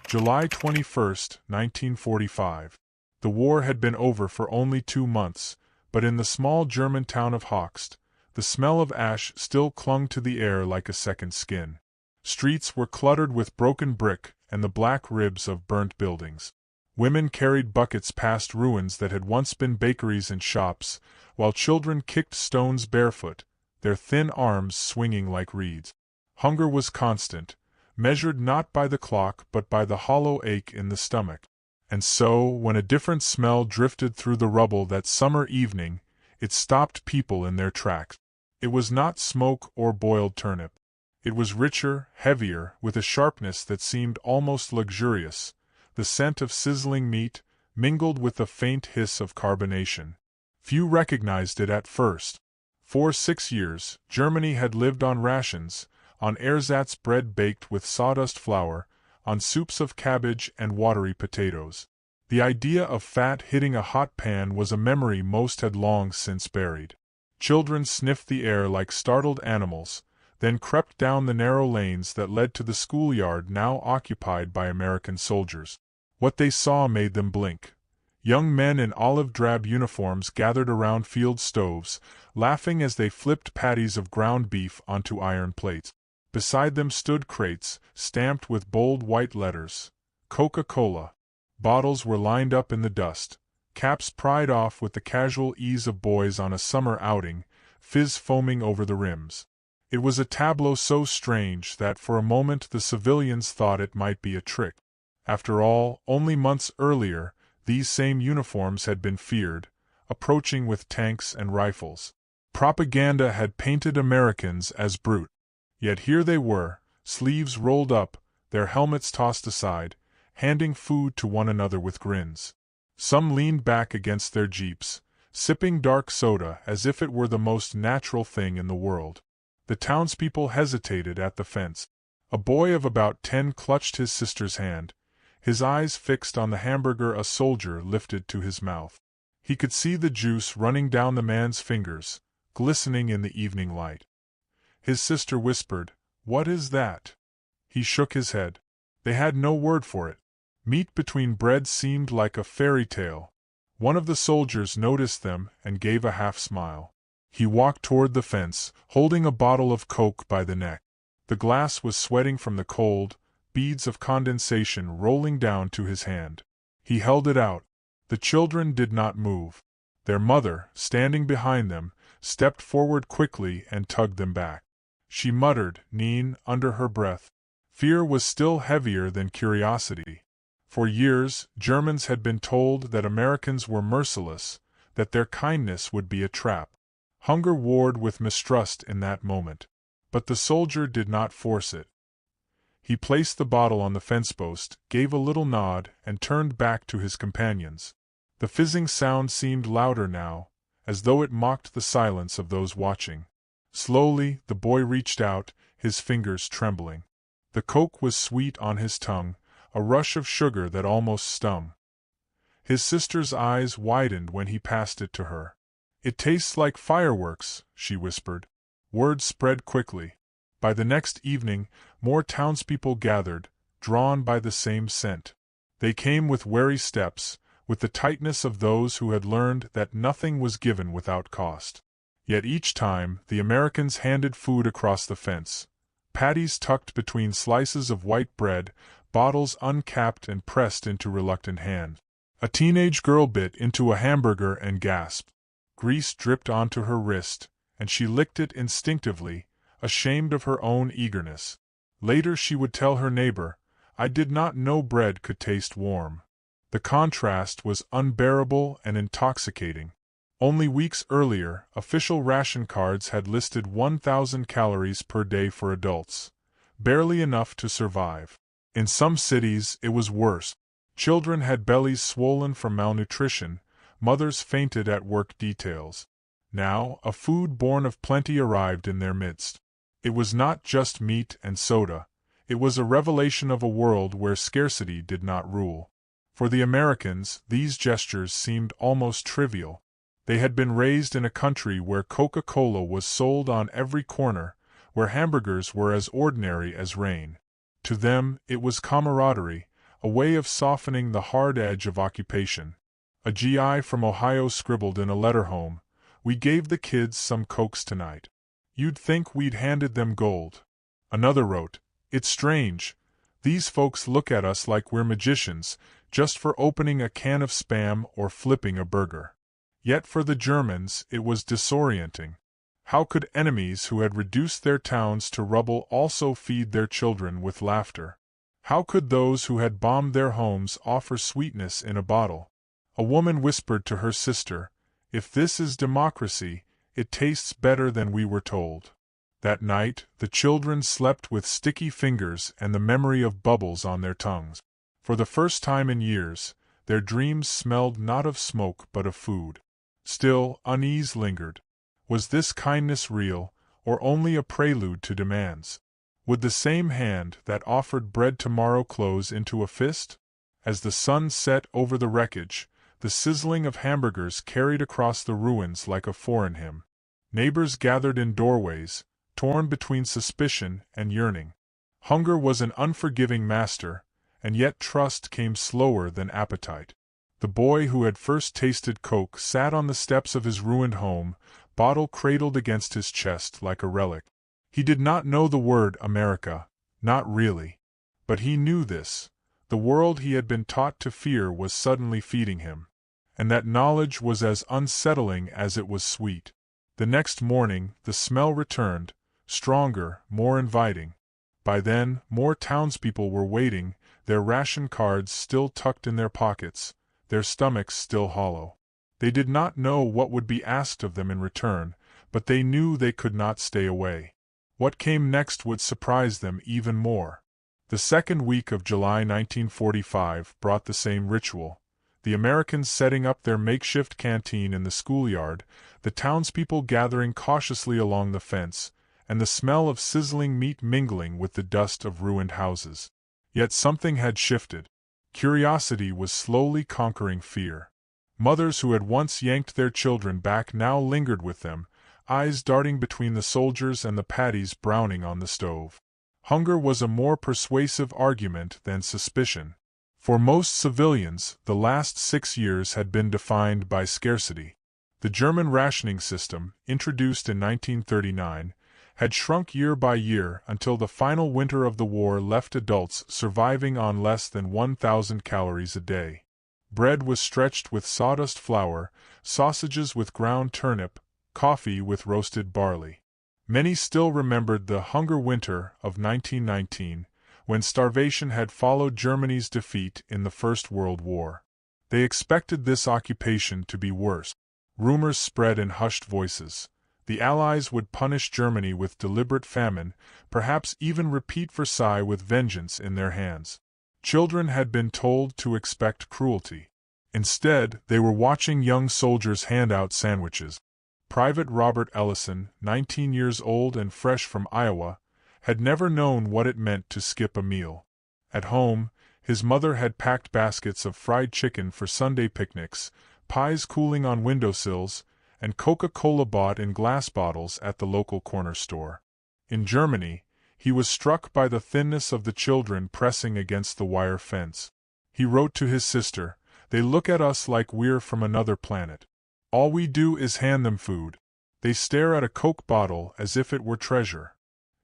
July 21, 1945. The war had been over for only 2 months, but in the small German town of Hochst, the smell of ash still clung to the air like a second skin. Streets were cluttered with broken brick and the black ribs of burnt buildings. Women carried buckets past ruins that had once been bakeries and shops, while children kicked stones barefoot, their thin arms swinging like reeds. Hunger was constant, measured not by the clock but by the hollow ache in the stomach. And so, when a different smell drifted through the rubble that summer evening, it stopped people in their tracks. It was not smoke or boiled turnip. It was richer, heavier, with a sharpness that seemed almost luxurious, the scent of sizzling meat, mingled with the faint hiss of carbonation. Few recognized it at first. For 6 years, Germany had lived on rations, on ersatz bread baked with sawdust flour, on soups of cabbage and watery potatoes. The idea of fat hitting a hot pan was a memory most had long since buried. Children sniffed the air like startled animals, then crept down the narrow lanes that led to the schoolyard now occupied by American soldiers. What they saw made them blink. Young men in olive-drab uniforms gathered around field stoves, laughing as they flipped patties of ground beef onto iron plates. Beside them stood crates, stamped with bold white letters. Coca-Cola. Bottles were lined up in the dust, caps pried off with the casual ease of boys on a summer outing, fizz foaming over the rims. It was a tableau so strange that for a moment the civilians thought it might be a trick. After all, only months earlier, these same uniforms had been feared, approaching with tanks and rifles. Propaganda had painted Americans as brute. Yet here they were, sleeves rolled up, their helmets tossed aside, handing food to one another with grins. Some leaned back against their jeeps, sipping dark soda as if it were the most natural thing in the world. The townspeople hesitated at the fence. A boy of about 10 clutched his sister's hand, his eyes fixed on the hamburger a soldier lifted to his mouth. He could see the juice running down the man's fingers, glistening in the evening light. His sister whispered, "What is that?" He shook his head. They had no word for it. Meat between bread seemed like a fairy tale. One of the soldiers noticed them and gave a half smile. He walked toward the fence, holding a bottle of Coke by the neck. The glass was sweating from the cold, beads of condensation rolling down to his hand. He held it out. The children did not move. Their mother, standing behind them, stepped forward quickly and tugged them back. She muttered, "Neen," under her breath. Fear was still heavier than curiosity. For years, Germans had been told that Americans were merciless, that their kindness would be a trap. Hunger warred with mistrust in that moment. But the soldier did not force it. He placed the bottle on the fence post, gave a little nod, and turned back to his companions. The fizzing sound seemed louder now, as though it mocked the silence of those watching. Slowly, the boy reached out, his fingers trembling. The Coke was sweet on his tongue, a rush of sugar that almost stung. His sister's eyes widened when he passed it to her. "It tastes like fireworks," she whispered. Word spread quickly. By the next evening, more townspeople gathered, drawn by the same scent. They came with wary steps, with the tightness of those who had learned that nothing was given without cost. Yet each time, the Americans handed food across the fence. Patties tucked between slices of white bread, bottles uncapped and pressed into reluctant hands. A teenage girl bit into a hamburger and gasped. Grease dripped onto her wrist, and she licked it instinctively, ashamed of her own eagerness. Later she would tell her neighbor, "I did not know bread could taste warm." The contrast was unbearable and intoxicating. Only weeks earlier, official ration cards had listed 1,000 calories per day for adults, barely enough to survive. In some cities, it was worse. Children had bellies swollen from malnutrition, mothers fainted at work details. Now, a food born of plenty arrived in their midst. It was not just meat and soda. It was a revelation of a world where scarcity did not rule. For the Americans, these gestures seemed almost trivial. They had been raised in a country where Coca-Cola was sold on every corner, where hamburgers were as ordinary as rain. To them, it was camaraderie, a way of softening the hard edge of occupation. A GI from Ohio scribbled in a letter home, "We gave the kids some Cokes tonight. You'd think we'd handed them gold." Another wrote, "It's strange. These folks look at us like we're magicians, just for opening a can of Spam or flipping a burger." Yet for the Germans it was disorienting. How could enemies who had reduced their towns to rubble also feed their children with laughter? How could those who had bombed their homes offer sweetness in a bottle? A woman whispered to her sister, "If this is democracy, it tastes better than we were told." That night, the children slept with sticky fingers and the memory of bubbles on their tongues. For the first time in years, their dreams smelled not of smoke but of food. Still, unease lingered. Was this kindness real, or only a prelude to demands? Would the same hand that offered bread tomorrow close into a fist? As the sun set over the wreckage, the sizzling of hamburgers carried across the ruins like a foreign hymn. Neighbors gathered in doorways, torn between suspicion and yearning. Hunger was an unforgiving master, and yet trust came slower than appetite. The boy who had first tasted Coke sat on the steps of his ruined home, bottle cradled against his chest like a relic. He did not know the word America, not really. But he knew this: the world he had been taught to fear was suddenly feeding him. And that knowledge was as unsettling as it was sweet. The next morning, the smell returned, stronger, more inviting. By then, more townspeople were waiting, their ration cards still tucked in their pockets, their stomachs still hollow. They did not know what would be asked of them in return, but they knew they could not stay away. What came next would surprise them even more. The second week of July 1945 brought the same ritual. The Americans setting up their makeshift canteen in the schoolyard, the townspeople gathering cautiously along the fence, and the smell of sizzling meat mingling with the dust of ruined houses. Yet something had shifted. Curiosity was slowly conquering fear. Mothers who had once yanked their children back now lingered with them, eyes darting between the soldiers and the patties browning on the stove. Hunger was a more persuasive argument than suspicion. For most civilians, the last 6 years had been defined by scarcity. The German rationing system, introduced in 1939, had shrunk year by year until the final winter of the war left adults surviving on less than 1,000 calories a day. Bread was stretched with sawdust flour, sausages with ground turnip, coffee with roasted barley. Many still remembered the hunger winter of 1919, when starvation had followed Germany's defeat in the First World War. They expected this occupation to be worse. Rumors spread in hushed voices. The Allies would punish Germany with deliberate famine, perhaps even repeat Versailles with vengeance in their hands. Children had been told to expect cruelty. Instead, they were watching young soldiers hand out sandwiches. Private Robert Ellison, 19 years old and fresh from Iowa, had never known what it meant to skip a meal. At home, his mother had packed baskets of fried chicken for Sunday picnics, pies cooling on windowsills, and Coca-Cola bought in glass bottles at the local corner store. In Germany, he was struck by the thinness of the children pressing against the wire fence. He wrote to his sister, "They look at us like we're from another planet. All we do is hand them food. They stare at a Coke bottle as if it were treasure."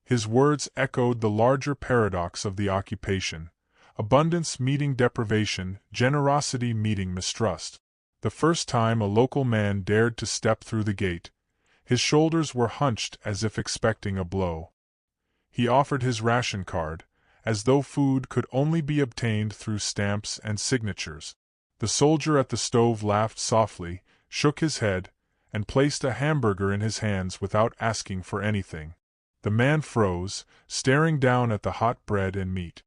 His words echoed the larger paradox of the occupation: abundance meeting deprivation, generosity meeting mistrust. The first time a local man dared to step through the gate, his shoulders were hunched as if expecting a blow. He offered his ration card, as though food could only be obtained through stamps and signatures. The soldier at the stove laughed softly, shook his head, and placed a hamburger in his hands without asking for anything. The man froze, staring down at the hot bread and meat.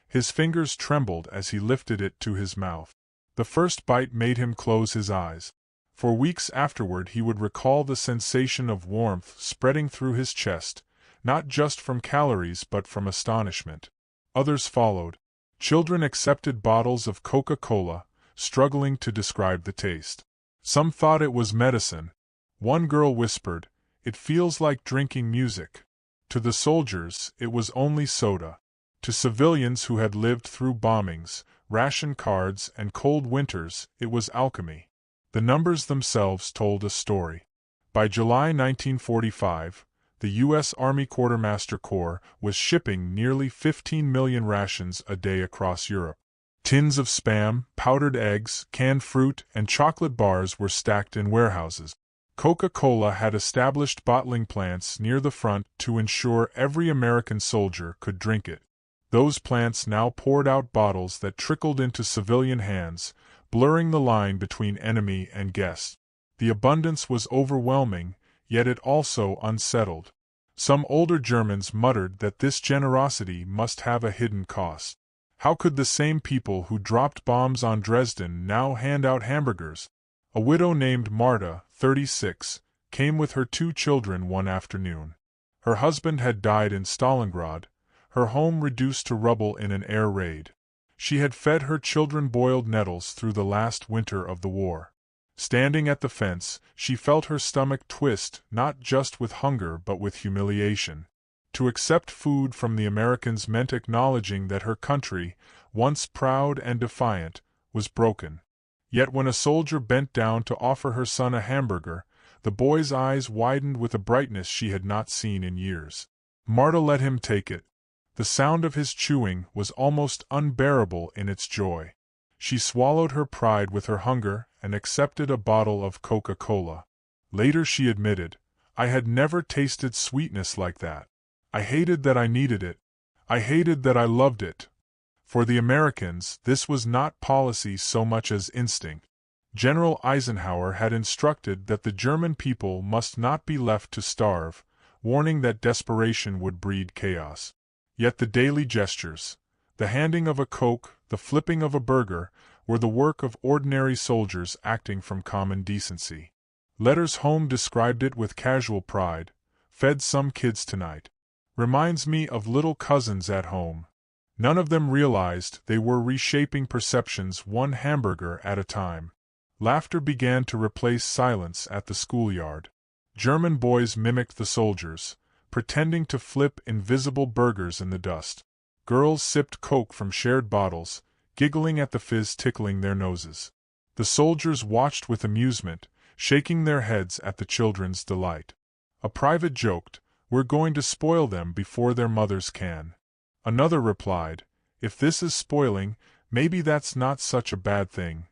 His fingers trembled as he lifted it to his mouth. The first bite made him close his eyes. For weeks afterward he would recall the sensation of warmth spreading through his chest, not just from calories but from astonishment. Others followed. Children accepted bottles of Coca-Cola, struggling to describe the taste. Some thought it was medicine. One girl whispered, "It feels like drinking music." To the soldiers, it was only soda. To civilians who had lived through bombings, ration cards, and cold winters, it was alchemy. The numbers themselves told a story. By July 1945, the U.S. Army Quartermaster Corps was shipping nearly 15 million rations a day across Europe. Tins of Spam, powdered eggs, canned fruit, and chocolate bars were stacked in warehouses. Coca-Cola had established bottling plants near the front to ensure every American soldier could drink it. Those plants now poured out bottles that trickled into civilian hands, blurring the line between enemy and guest. The abundance was overwhelming, yet it also unsettled. Some older Germans muttered that this generosity must have a hidden cost. How could the same people who dropped bombs on Dresden now hand out hamburgers? A widow named Marta, 36, came with her 2 children one afternoon. Her husband had died in Stalingrad, her home reduced to rubble in an air raid. She had fed her children boiled nettles through the last winter of the war. Standing at the fence, she felt her stomach twist not just with hunger but with humiliation. To accept food from the Americans meant acknowledging that her country, once proud and defiant, was broken. Yet when a soldier bent down to offer her son a hamburger, the boy's eyes widened with a brightness she had not seen in years. Marta let him take it. The sound of his chewing was almost unbearable in its joy. She swallowed her pride with her hunger and accepted a bottle of Coca-Cola. Later she admitted, "I had never tasted sweetness like that. I hated that I needed it. I hated that I loved it." For the Americans, this was not policy so much as instinct. General Eisenhower had instructed that the German people must not be left to starve, warning that desperation would breed chaos. Yet the daily gestures, the handing of a Coke, the flipping of a burger, were the work of ordinary soldiers acting from common decency. Letters home described it with casual pride. "Fed some kids tonight. Reminds me of little cousins at home." None of them realized they were reshaping perceptions one hamburger at a time. Laughter began to replace silence at the schoolyard. German boys mimicked the soldiers, pretending to flip invisible burgers in the dust. Girls sipped Coke from shared bottles, giggling at the fizz tickling their noses. The soldiers watched with amusement, shaking their heads at the children's delight. A private joked, "We're going to spoil them before their mothers can." Another replied, "If this is spoiling, maybe that's not such a bad thing."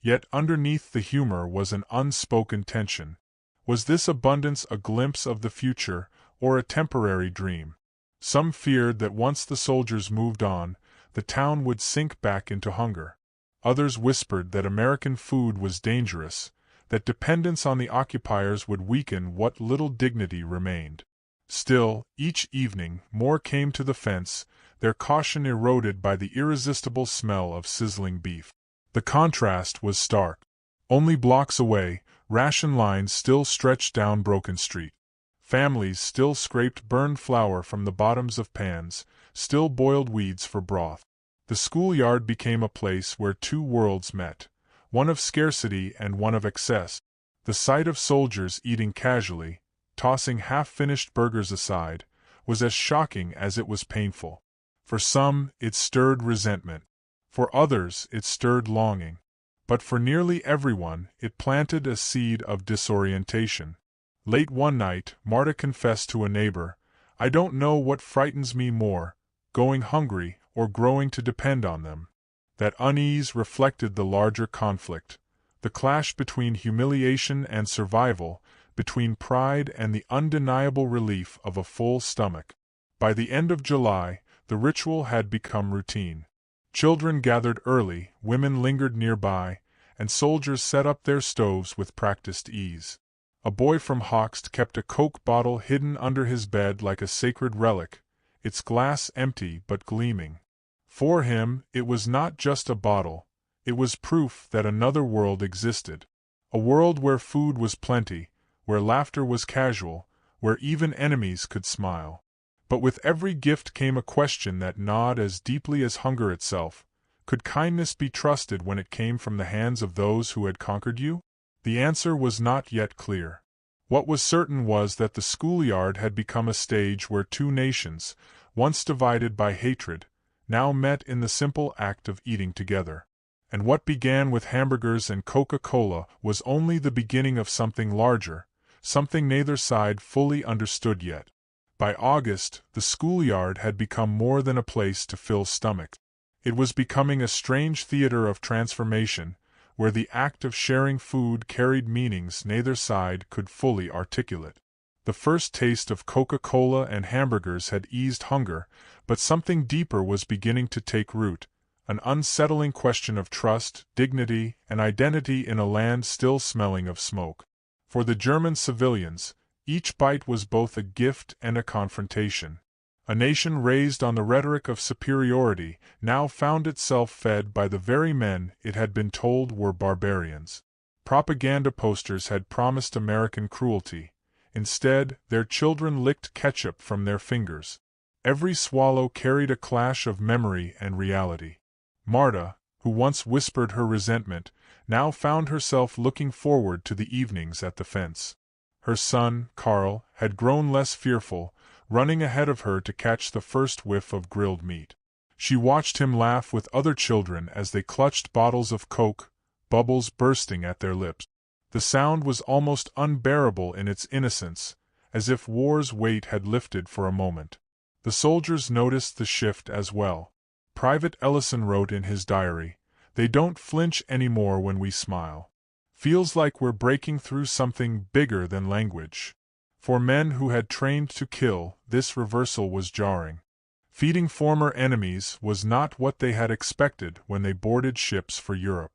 Yet underneath the humor was an unspoken tension. Was this abundance a glimpse of the future, or a temporary dream? Some feared that once the soldiers moved on, the town would sink back into hunger. Others whispered that American food was dangerous, that dependence on the occupiers would weaken what little dignity remained. Still, each evening, more came to the fence, their caution eroded by the irresistible smell of sizzling beef. The contrast was stark. Only blocks away, ration lines still stretched down Broken Street. Families still scraped burned flour from the bottoms of pans, still boiled weeds for broth. The schoolyard became a place where 2 worlds met, one of scarcity and one of excess. The sight of soldiers eating casually, tossing half-finished burgers aside, was as shocking as it was painful. For some, it stirred resentment. For others, it stirred longing. But for nearly everyone, it planted a seed of disorientation. Late one night, Marta confessed to a neighbor, "I don't know what frightens me more, going hungry or growing to depend on them." That unease reflected the larger conflict, the clash between humiliation and survival, between pride and the undeniable relief of a full stomach. By the end of July, the ritual had become routine. Children gathered early, women lingered nearby, and soldiers set up their stoves with practiced ease. A boy from Hoxne kept a Coke bottle hidden under his bed like a sacred relic, its glass empty but gleaming. For him, it was not just a bottle, it was proof that another world existed. A world where food was plenty, where laughter was casual, where even enemies could smile. But with every gift came a question that gnawed as deeply as hunger itself. Could kindness be trusted when it came from the hands of those who had conquered you? The answer was not yet clear. What was certain was that the schoolyard had become a stage where 2 nations, once divided by hatred, now met in the simple act of eating together. And what began with hamburgers and Coca-Cola was only the beginning of something larger, something neither side fully understood yet. By August, the schoolyard had become more than a place to fill stomachs. It was becoming a strange theater of transformation, where the act of sharing food carried meanings neither side could fully articulate. The first taste of Coca-Cola and hamburgers had eased hunger, but something deeper was beginning to take root, an unsettling question of trust, dignity, and identity in a land still smelling of smoke. For the German civilians, each bite was both a gift and a confrontation. A nation raised on the rhetoric of superiority now found itself fed by the very men it had been told were barbarians. Propaganda posters had promised American cruelty. Instead, their children licked ketchup from their fingers. Every swallow carried a clash of memory and reality. Marta, who once whispered her resentment, now found herself looking forward to the evenings at the fence. Her son, Karl, had grown less fearful, running ahead of her to catch the first whiff of grilled meat. She watched him laugh with other children as they clutched bottles of Coke, bubbles bursting at their lips. The sound was almost unbearable in its innocence, as if war's weight had lifted for a moment. The soldiers noticed the shift as well. Private Ellison wrote in his diary, "They don't flinch anymore when we smile. Feels like we're breaking through something bigger than language." For men who had trained to kill, this reversal was jarring. Feeding former enemies was not what they had expected when they boarded ships for Europe.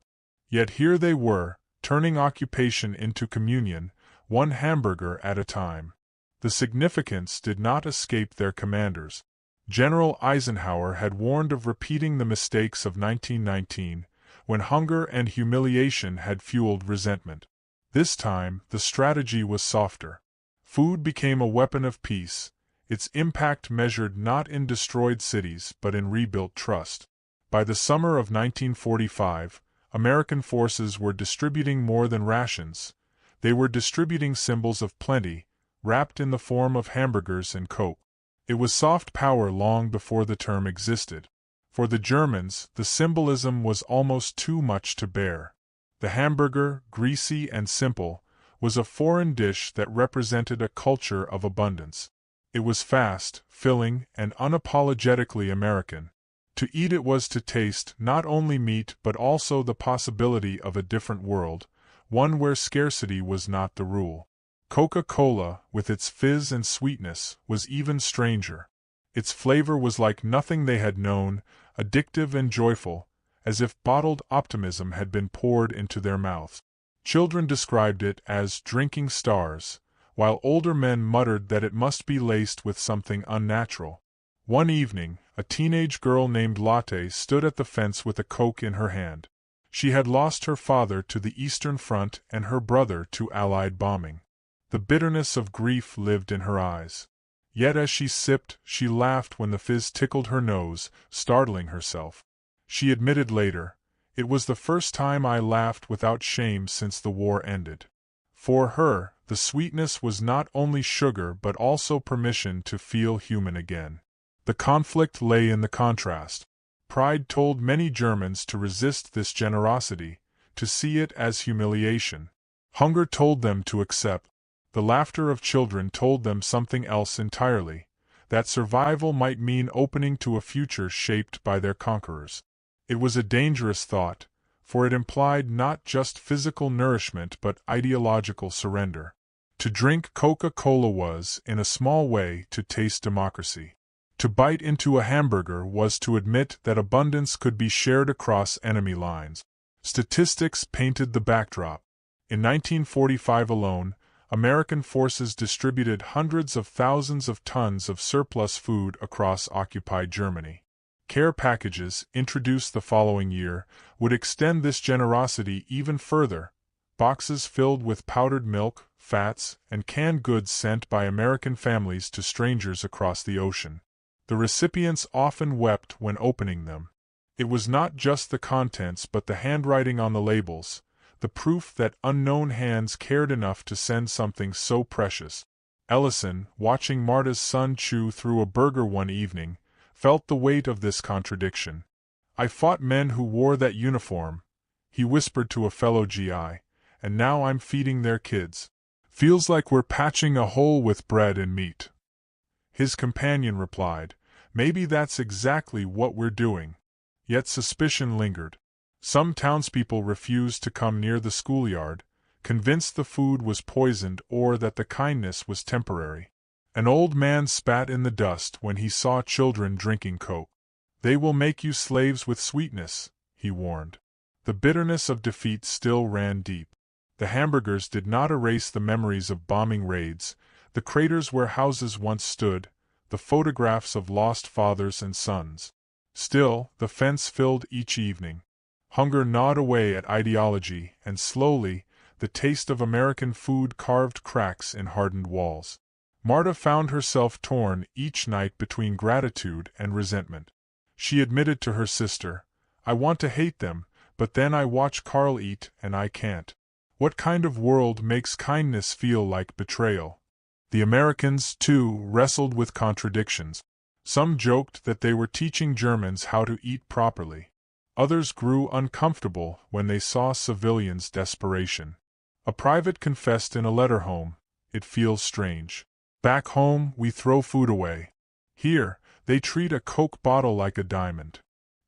Yet here they were, turning occupation into communion, one hamburger at a time. The significance did not escape their commanders. General Eisenhower had warned of repeating the mistakes of 1919, when hunger and humiliation had fueled resentment. This time, the strategy was softer. Food became a weapon of peace, its impact measured not in destroyed cities but in rebuilt trust. By the summer of 1945, American forces were distributing more than rations. They were distributing symbols of plenty, wrapped in the form of hamburgers and Coke. It was soft power long before the term existed. For the Germans, the symbolism was almost too much to bear. The hamburger, greasy and simple, was a foreign dish that represented a culture of abundance. It was fast, filling, and unapologetically American. To eat it was to taste not only meat but also the possibility of a different world, one where scarcity was not the rule. Coca-Cola, with its fizz and sweetness, was even stranger. Its flavor was like nothing they had known, addictive and joyful, as if bottled optimism had been poured into their mouths. Children described it as drinking stars, while older men muttered that it must be laced with something unnatural. One evening, a teenage girl named Lotte stood at the fence with a Coke in her hand. She had lost her father to the Eastern Front and her brother to Allied bombing. The bitterness of grief lived in her eyes. Yet as she sipped, she laughed when the fizz tickled her nose, startling herself. She admitted later, "It was the first time I laughed without shame since the war ended." For her, the sweetness was not only sugar but also permission to feel human again. The conflict lay in the contrast. Pride told many Germans to resist this generosity, to see it as humiliation. Hunger told them to accept. The laughter of children told them something else entirely, that survival might mean opening to a future shaped by their conquerors. It was a dangerous thought, for it implied not just physical nourishment but ideological surrender. To drink Coca-Cola was, in a small way, to taste democracy. To bite into a hamburger was to admit that abundance could be shared across enemy lines. Statistics painted the backdrop. In 1945 alone, American forces distributed hundreds of thousands of tons of surplus food across occupied Germany. Care packages, introduced the following year, would extend this generosity even further. Boxes filled with powdered milk, fats, and canned goods sent by American families to strangers across the ocean. The recipients often wept when opening them. It was not just the contents but the handwriting on the labels, the proof that unknown hands cared enough to send something so precious. Ellison, watching Marta's son chew through a burger one evening, felt the weight of this contradiction. "I fought men who wore that uniform," he whispered to a fellow GI, "and now I'm feeding their kids. Feels like we're patching a hole with bread and meat." His companion replied, "Maybe that's exactly what we're doing." Yet suspicion lingered. Some townspeople refused to come near the schoolyard, convinced the food was poisoned or that the kindness was temporary. An old man spat in the dust when he saw children drinking Coke. "They will make you slaves with sweetness," he warned. The bitterness of defeat still ran deep. The hamburgers did not erase the memories of bombing raids, the craters where houses once stood, the photographs of lost fathers and sons. Still, the fence filled each evening. Hunger gnawed away at ideology, and slowly, the taste of American food carved cracks in hardened walls. Marta found herself torn each night between gratitude and resentment. She admitted to her sister, "I want to hate them, but then I watch Carl eat and I can't. What kind of world makes kindness feel like betrayal?" The Americans, too, wrestled with contradictions. Some joked that they were teaching Germans how to eat properly. Others grew uncomfortable when they saw civilians' desperation. A private confessed in a letter home, "It feels strange. Back home, we throw food away. Here, they treat a Coke bottle like a diamond."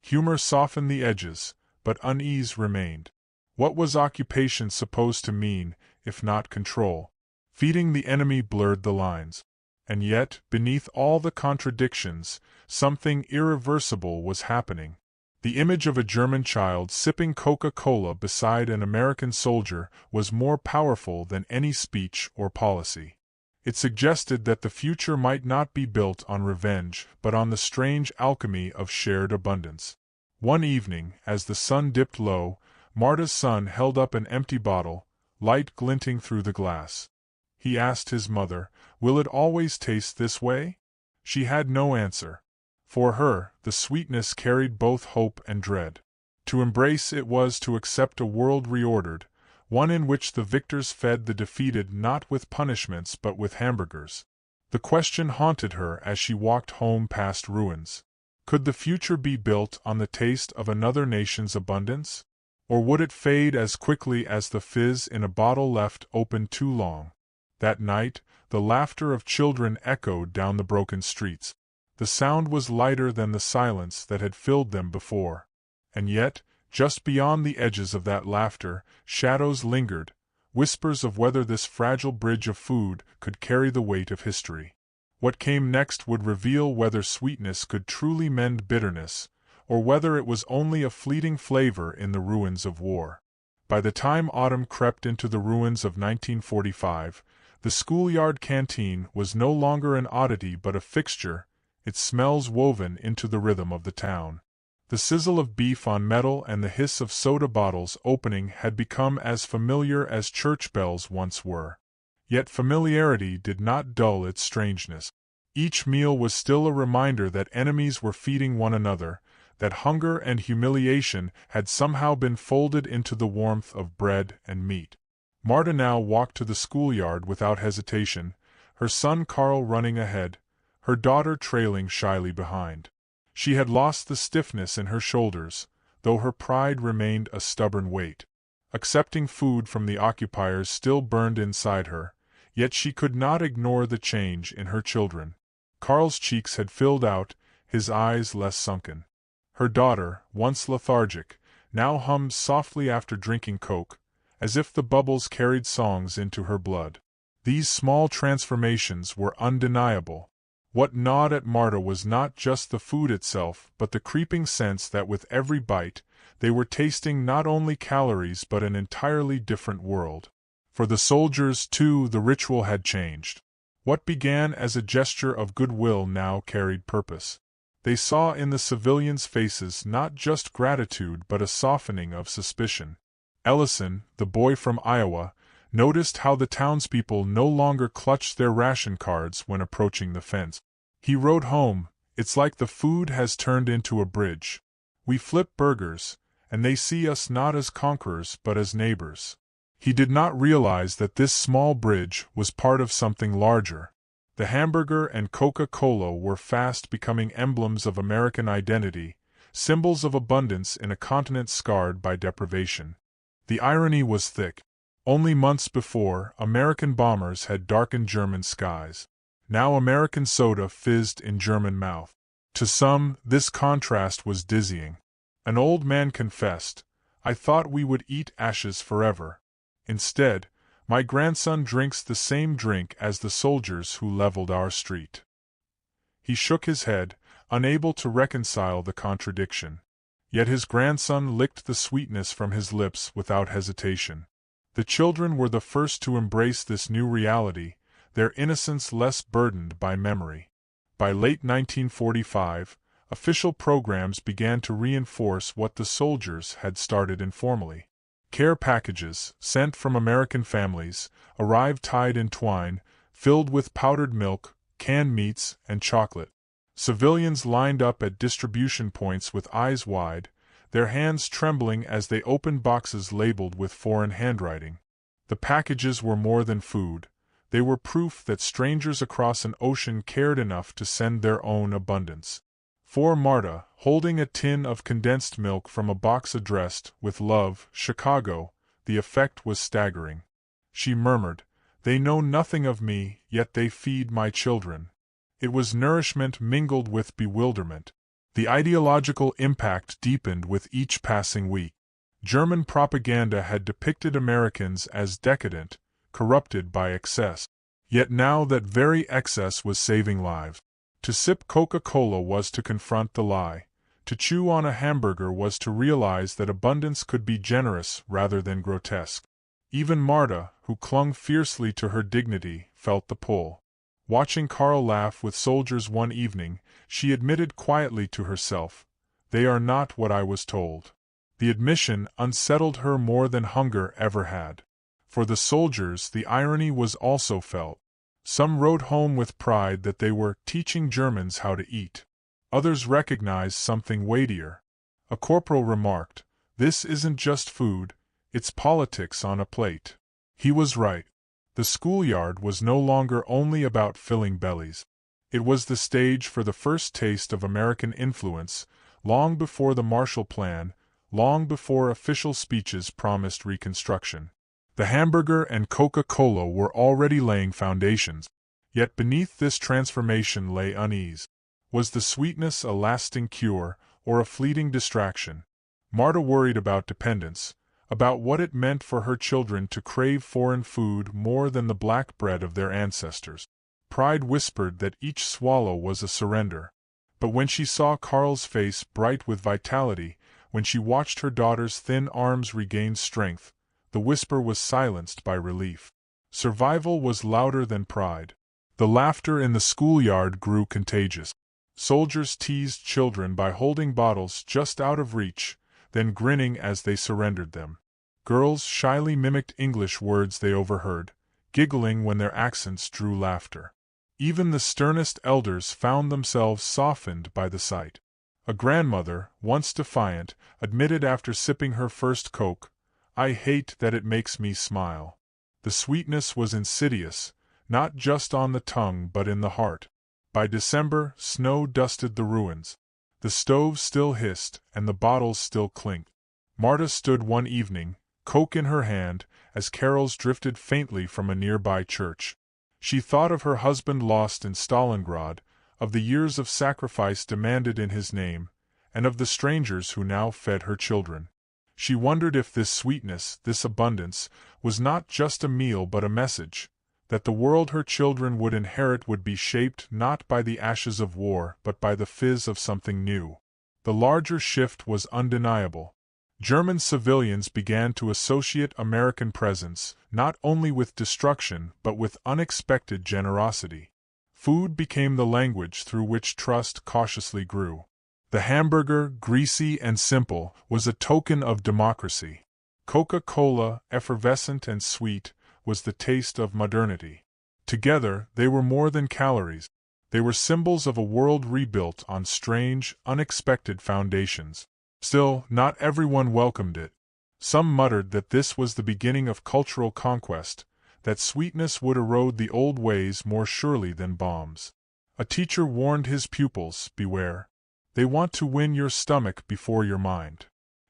Humor softened the edges, but unease remained. What was occupation supposed to mean, if not control? Feeding the enemy blurred the lines. And yet, beneath all the contradictions, something irreversible was happening. The image of a German child sipping Coca-Cola beside an American soldier was more powerful than any speech or policy. It suggested that the future might not be built on revenge but on the strange alchemy of shared abundance. One evening, as the sun dipped low, Marta's son held up an empty bottle, light glinting through the glass. He asked his mother, "Will it always taste this way?" She had no answer. For her, the sweetness carried both hope and dread. To embrace it was to accept a world reordered, one in which the victors fed the defeated not with punishments but with hamburgers. The question haunted her as she walked home past ruins. Could the future be built on the taste of another nation's abundance? Or would it fade as quickly as the fizz in a bottle left open too long? That night, the laughter of children echoed down the broken streets. The sound was lighter than the silence that had filled them before. And yet, just beyond the edges of that laughter, shadows lingered, whispers of whether this fragile bridge of food could carry the weight of history. What came next would reveal whether sweetness could truly mend bitterness, or whether it was only a fleeting flavor in the ruins of war. By the time autumn crept into the ruins of 1945, the schoolyard canteen was no longer an oddity but a fixture, its smells woven into the rhythm of the town. The sizzle of beef on metal and the hiss of soda bottles opening had become as familiar as church bells once were. Yet familiarity did not dull its strangeness. Each meal was still a reminder that enemies were feeding one another, that hunger and humiliation had somehow been folded into the warmth of bread and meat. Marta now walked to the schoolyard without hesitation, her son Carl running ahead, her daughter trailing shyly behind. She had lost the stiffness in her shoulders, though her pride remained a stubborn weight. Accepting food from the occupiers still burned inside her, yet she could not ignore the change in her children. Carl's cheeks had filled out, his eyes less sunken. Her daughter, once lethargic, now hummed softly after drinking Coke, as if the bubbles carried songs into her blood. These small transformations were undeniable. What gnawed at Marta was not just the food itself but the creeping sense that with every bite, they were tasting not only calories but an entirely different world. For the soldiers, too, the ritual had changed. What began as a gesture of goodwill now carried purpose. They saw in the civilians' faces not just gratitude but a softening of suspicion. Ellison, the boy from Iowa, noticed how the townspeople no longer clutched their ration cards when approaching the fence. He wrote home, "It's like the food has turned into a bridge. We flip burgers, and they see us not as conquerors but as neighbors." He did not realize that this small bridge was part of something larger. The hamburger and Coca-Cola were fast becoming emblems of American identity, symbols of abundance in a continent scarred by deprivation. The irony was thick. Only months before, American bombers had darkened German skies. Now American soda fizzed in German mouth. To some, this contrast was dizzying. An old man confessed, "I thought we would eat ashes forever. Instead, my grandson drinks the same drink as the soldiers who leveled our street." He shook his head, unable to reconcile the contradiction. Yet his grandson licked the sweetness from his lips without hesitation. The children were the first to embrace this new reality, their innocence less burdened by memory. By late 1945, official programs began to reinforce what the soldiers had started informally. Care packages, sent from American families, arrived tied in twine, filled with powdered milk, canned meats, and chocolate. Civilians lined up at distribution points with eyes wide, their hands trembling as they opened boxes labeled with foreign handwriting. The packages were more than food. They were proof that strangers across an ocean cared enough to send their own abundance. For Marta, holding a tin of condensed milk from a box addressed, "With love, Chicago," the effect was staggering. She murmured, "They know nothing of me, yet they feed my children." It was nourishment mingled with bewilderment. The ideological impact deepened with each passing week. German propaganda had depicted Americans as decadent, corrupted by excess. Yet now that very excess was saving lives. To sip Coca-Cola was to confront the lie. To chew on a hamburger was to realize that abundance could be generous rather than grotesque. Even Marta, who clung fiercely to her dignity, felt the pull. Watching Karl laugh with soldiers one evening, she admitted quietly to herself, "They are not what I was told." The admission unsettled her more than hunger ever had. For the soldiers, the irony was also felt. Some wrote home with pride that they were teaching Germans how to eat. Others recognized something weightier. A corporal remarked, "This isn't just food, it's politics on a plate." He was right. The schoolyard was no longer only about filling bellies. It was the stage for the first taste of American influence, long before the Marshall Plan, long before official speeches promised Reconstruction. The hamburger and Coca-Cola were already laying foundations. Yet beneath this transformation lay unease. Was the sweetness a lasting cure, or a fleeting distraction? Marta worried about dependence, about what it meant for her children to crave foreign food more than the black bread of their ancestors. Pride whispered that each swallow was a surrender. But when she saw Karl's face bright with vitality, when she watched her daughter's thin arms regain strength, the whisper was silenced by relief. Survival was louder than pride. The laughter in the schoolyard grew contagious. Soldiers teased children by holding bottles just out of reach, then grinning as they surrendered them. Girls shyly mimicked English words they overheard, giggling when their accents drew laughter. Even the sternest elders found themselves softened by the sight. A grandmother, once defiant, admitted after sipping her first Coke, "I hate that it makes me smile." The sweetness was insidious, not just on the tongue but in the heart. By December, snow dusted the ruins. The stove still hissed, and the bottles still clinked. Marta stood one evening, Coke in her hand, as carols drifted faintly from a nearby church. She thought of her husband lost in Stalingrad, of the years of sacrifice demanded in his name, and of the strangers who now fed her children. She wondered if this sweetness, this abundance, was not just a meal but a message, that the world her children would inherit would be shaped not by the ashes of war but by the fizz of something new. The larger shift was undeniable. German civilians began to associate American presence not only with destruction but with unexpected generosity. Food became the language through which trust cautiously grew. The hamburger, greasy and simple, was a token of democracy. Coca-Cola, effervescent and sweet, was the taste of modernity. Together, they were more than calories. They were symbols of a world rebuilt on strange, unexpected foundations. Still, not everyone welcomed it. Some muttered that this was the beginning of cultural conquest, that sweetness would erode the old ways more surely than bombs. A teacher warned his pupils, beware. They want to win your stomach before your mind.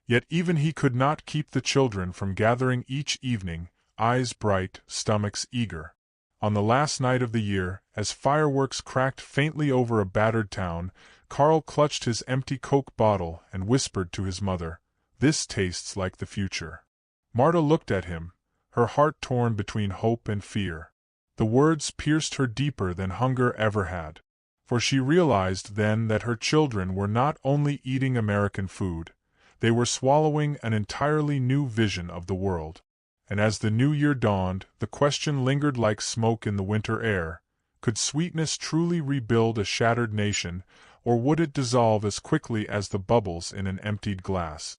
Yet even he could not keep the children from gathering each evening, eyes bright, stomachs eager. On the last night of the year, as fireworks cracked faintly over a battered town, Carl clutched his empty Coke bottle and whispered to his mother, "This tastes like the future." Marta looked at him, her heart torn between hope and fear. The words pierced her deeper than hunger ever had. For she realized then that her children were not only eating American food, they were swallowing an entirely new vision of the world. And as the new year dawned, the question lingered like smoke in the winter air: could sweetness truly rebuild a shattered nation, or would it dissolve as quickly as the bubbles in an emptied glass?